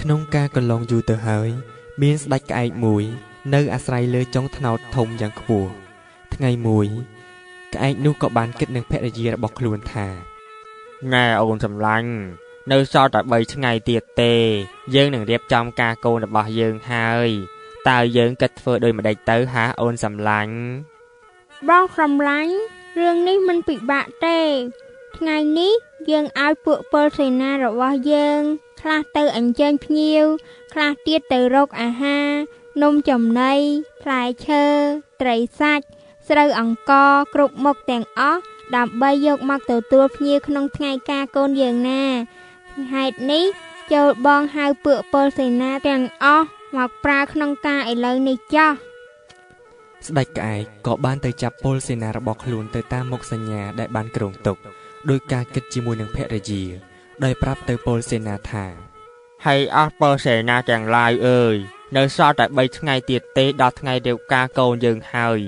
ក្នុងការកន្លងយូរទៅហើយមានស្ដេចក្អែកមួយនៅអាស្រ័យលើចុងថ្នោតធំយ៉ាងខ្ពស់ថ្ងៃមួយក្អែកនោះក៏បានគិតនឹងភរិយារបស់ខ្លួនថាណែអូនសម្លាញ់នៅសល់តែ3ថ្ងៃទៀតទេយើងនឹងរៀបចំការកូនរបស់យើងហើយតើយើងគិតធ្វើដូចម្ដេចទៅហាអូនសម្លាញ់បងសម្លាញ់រឿងនេះមិនពិបាកទេថ្ងៃនេះយើងឲ្យពួកពលសេនារបស់យើងខ្លះទៅអញ្ជើញភ្ញៀវខ្លះទៀតទៅរកអាហារនំចំណីផ្លែឈើត្រីសាច់ស្រូវអង្ករគ្រប់មុខទាំងអស់ដើម្បីយកមកទទួលភ្ញៀវក្នុងថ្ងៃការកូនយើងណាហេតុនេះចូលបងហៅពួកពលសេនាទាំងអស់មកប្រើក្នុងការឥឡូវនេះចោះស្ដេចក្អែកក៏បានទៅចាប់ពលសេនារបស់ខ្លួនទៅតាមមុខសញ្ញាដែលបានគ្រោងទុកដោយការគិតជាមួយនឹងភរិយាដោយប្រាប់ទៅពលសេនាថាហើយអស់ពលសេនាទាំងឡាយអើយនៅសល់តែ3ថ្ងៃទៀតទេដល់ថ្ងៃរៀបការកូនយើងហើយ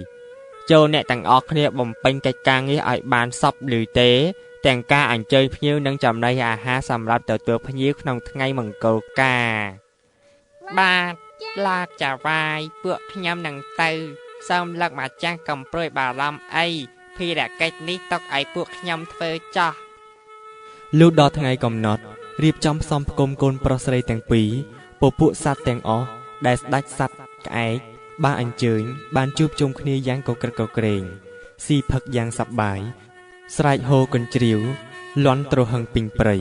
ចូលអ្នកទាំងអស់គ្នាបំពេញកិច្ចការងារឲ្យបានសពឬទេទាំងការអញ្ជើញភ្ញៀវនិងចំណីអាហារសម្រាប់ទទួលភ្ញៀវក្នុងថ្ងៃមង្គលការបាទឡាចាវាយពួកខ្ញុំនឹងទៅសូមលើកម្ចាស់កំព្រួយបារម្ភអីភារកិច្ចនេះទុកឲ្យពួកខ្ញុំធ្វើចោះលុះដល់ថ្ងៃកំណត់រៀបចំផ្សំផ្គុំកូនប្រុសស្រីទាំងពីរពពួកសត្វទាំងអស់ដែលស្ដេចសត្វក្អែកបានអញ្ជើញបានជួបជុំគ្នាយ៉ាងកក្រឹកកក្រែងស៊ីផឹកយ៉ាងសប្បាយស្រែកហូរកញ្ជ្រៀវលាន់ទ្រហឹងពេញព្រៃ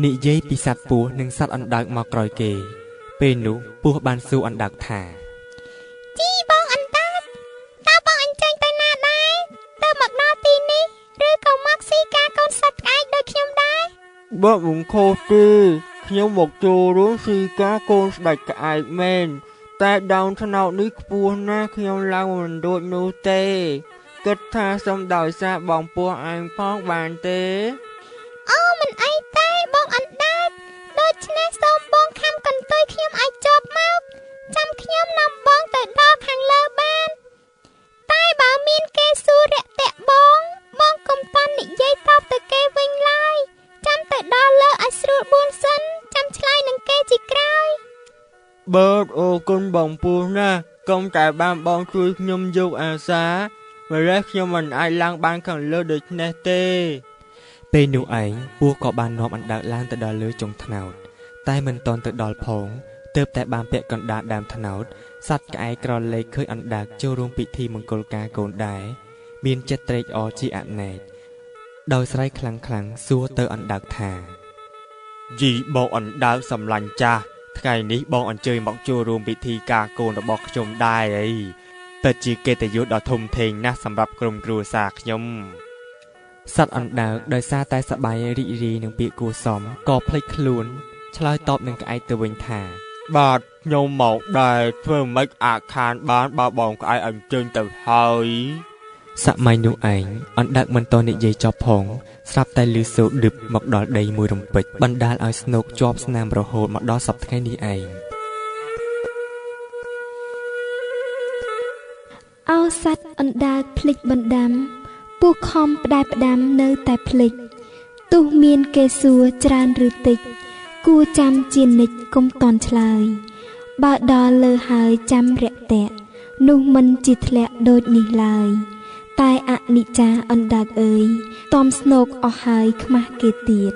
និយាយពីសត្វពស់និងសត្វអណ្ដើកមកក្រោយគេពេលនោះពស់បានសួរអណ្ដើកថាជីបងអណ្ដើកតើបងអញ្ជើញទៅណាដែរទៅមកដល់ទីនេះឬក៏មកស៊ីការកូនសត្វក្អែកដូចខ្ញុំដែរបើមិនខុសទេខ្ញុំមកចូលរួមស៊ីការកូនស្ដេចក្អែកមែនតែដើមថ្នោតនេះខ្ពស់ណាស់ខ្ញុំឡើងមិនរួចនោះទេគិតថាសូមដោយសារបងពោះឯងផងបានទេអូមិនអីទេបងអណ្ដើកដូច្នេះសូមបងខំកន្ទុយខ្ញុំឲ្យជាប់មកចាំខ្ញុំនាំបងទៅដល់ខាងលើបានតែបើមានគេសួររាក់ទាក់បងកុំតាន់និយាយតបទៅគេវិញឡើយចាំទៅដល់លើឲ្យស្រួល4សិនចាំឆ្លើយនឹងគេជាក្រោយបើអរគុណបងពោះណាស់កុំតែបានបងជួយខ្ញុំយកអាសាម្ល៉េះខ្ញុំមិនអាចឡើងបានខាងលើដូចនេះទេពេលនោះឯងពស់ក៏បាននាំអណ្ដើកឡើងទៅដល់លើចុងថ្នោតតែមិនទាន់ទៅដល់ផងទើបតែបានពាក់កណ្ដាលដើមថ្នោតសត្វក្អែកក្រឡេកឃើញអណ្ដើកចូលរួមពិធីមង្គលការកូនដែរមានចិត្តត្រេកអរជាអនេកដោយស្រែកខ្លាំងសួរទៅអណ្ដើកថាជីបងអណ្ដើកសម្លាញ់ចាស់ថ្ងៃនេះបងអញ្ជើញមកចូលរួមពិធីការកូនរបស់ខ្ញុំដែរអីពិតជាកិត្តិយសដ៏ធំធេងណាស់សម្រាប់ក្រុមគ្រួសារខ្ញុំសត្វអណ្ដើកដោយសារតែសប្បាយរីករាយនឹងពាក្យគួរសមក៏ភ្លេចខ្លួនឆ្លើយតបនឹងក្អែកទៅវិញថាបាទខ្ញុំមកដែរធ្វើម៉េចអាខានបានបើបងក្អែកអញ្ជើញទៅហើយសម័យនោះឯងអណ្ដើកមិនតនិយាយចប់ផងស្រាប់តែឮសូរឌឹបមកដល់ដីមួយរំពេចបណ្ដាលឲ្យស្នូកជាប់ស្នាមរហូតមកដល់សប្តាហ៍ថ្ងៃនេះឯងអោសត្វអណ្ដើកភ្លេចបណ្ដាំពស់ខំផ្ដែផ្ដាំនៅតែភ្លេចទោះមានគេសួរច្រើនឬតិចគួរចាំជានិច្ចកុំតន់ឆ្លើយបើដល់លើហើយចាំរាក់ទាក់នោះមិនជាធ្លាក់ដូចនេះឡើយតែអនិច្ចាអណ្ដើកអើយតំស្នូកអស់ហើយខ្មាស់គេទៀត